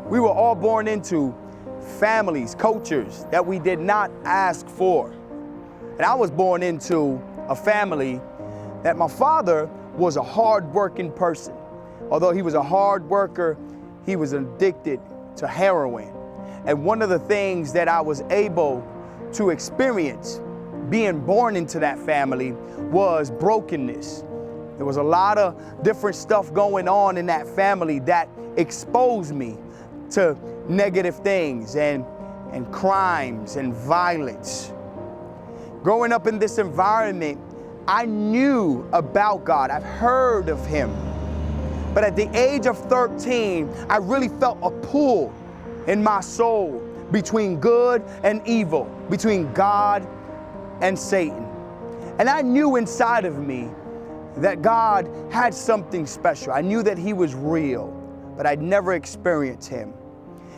We were all born into families, cultures that we did not ask for. And I was born into a family that my father was a hard-working person. Although he was a hard worker, he was addicted to heroin. And one of the things that I was able to experience being born into that family was brokenness. There was a lot of different stuff going on in that family that exposed me to negative things and crimes and violence. Growing up in this environment, I knew about God. I've heard of him. But at the age of 13, I really felt a pull in my soul between good and evil, between God and Satan. And I knew inside of me that God had something special. I knew that he was real, but I'd never experienced him.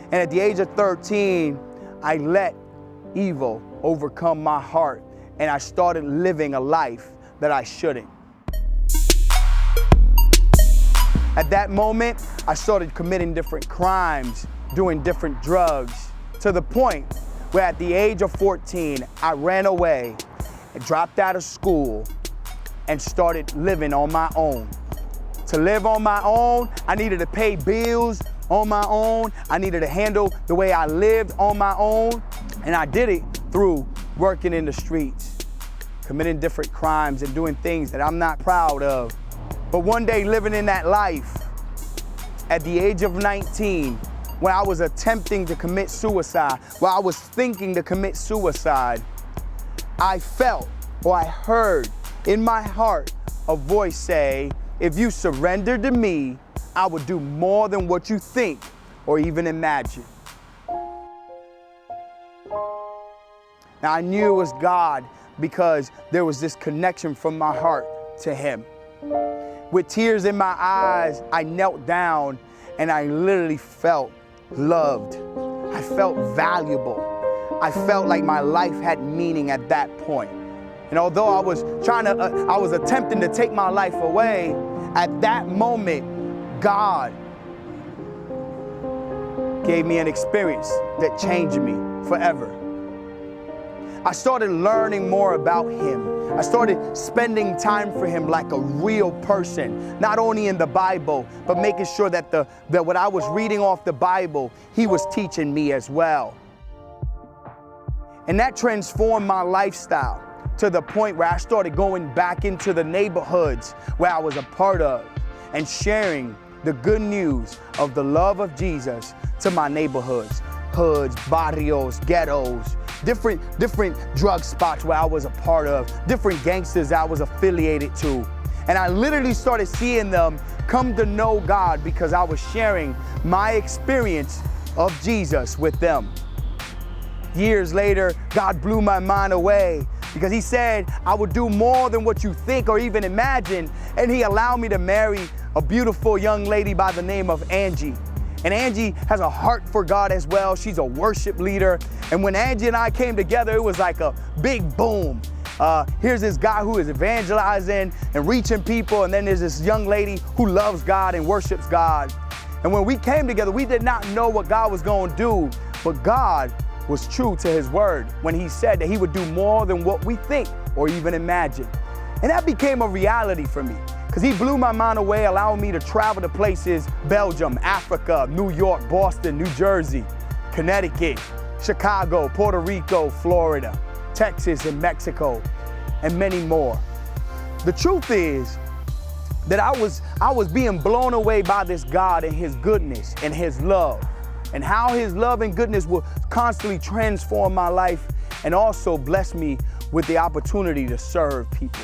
And at the age of 13, I let evil overcome my heart, and I started living a life that I shouldn't. At that moment, I started committing different crimes, doing different drugs, to the point where at the age of 14, I ran away and dropped out of school and started living on my own. To live on my own, I needed to pay bills on my own. I needed to handle the way I lived on my own. And I did it through working in the streets, committing different crimes and doing things that I'm not proud of. But one day, living in that life, at the age of 19, when I was attempting to commit suicide, while I was thinking to commit suicide, I felt, or I heard in my heart, a voice say, if you surrender to me, I will do more than what you think or even imagine. Now I knew it was God because there was this connection from my heart to him. With tears in my eyes, I knelt down and I literally felt loved. I felt valuable. I felt like my life had meaning at that point. And although I was attempting to take my life away, at that moment, God gave me an experience that changed me forever. I started learning more about him. I started spending time for him like a real person, not only in the Bible, but making sure that what I was reading off the Bible, he was teaching me as well. And that transformed my lifestyle to the point where I started going back into the neighborhoods where I was a part of and sharing the good news of the love of Jesus to my neighborhoods, hoods, barrios, ghettos, different drug spots where I was a part of, different gangsters I was affiliated to. And I literally started seeing them come to know God because I was sharing my experience of Jesus with them. Years later, God blew my mind away because he said, I would do more than what you think or even imagine. And he allowed me to marry a beautiful young lady by the name of Angie. And Angie has a heart for God as well. She's a worship leader. And when Angie and I came together, it was like a big boom. Here's this guy who is evangelizing and reaching people. And then there's this young lady who loves God and worships God. And when we came together, we did not know what God was going to do, but God was true to his word when he said that he would do more than what we think or even imagine. And that became a reality for me because he blew my mind away, allowing me to travel to places, Belgium, Africa, New York, Boston, New Jersey, Connecticut, Chicago, Puerto Rico, Florida, Texas, and Mexico, and many more. The truth is that I was being blown away by this God and his goodness and his love, and how his love and goodness will constantly transform my life and also bless me with the opportunity to serve people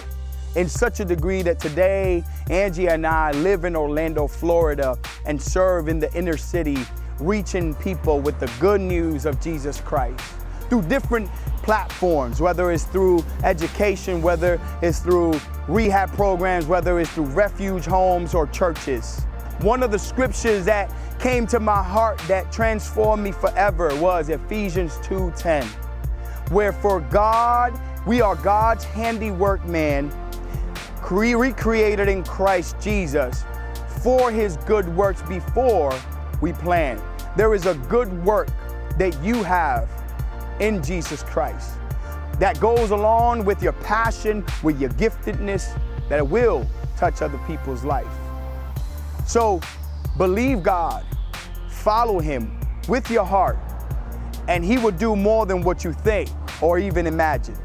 in such a degree that today Angie and I live in Orlando, Florida, and serve in the inner city, reaching people with the good news of Jesus Christ through different platforms, whether it's through education, whether it's through rehab programs, whether it's through refuge homes or churches. One of the scriptures that came to my heart that transformed me forever was Ephesians 2:10, where for God, we are God's handiwork, man, recreated in Christ Jesus for his good works before we plan. there is a good work that you have in Jesus Christ that goes along with your passion, with your giftedness, that it will touch other people's life. So believe God, follow Him with your heart, and He will do more than what you think or even imagine.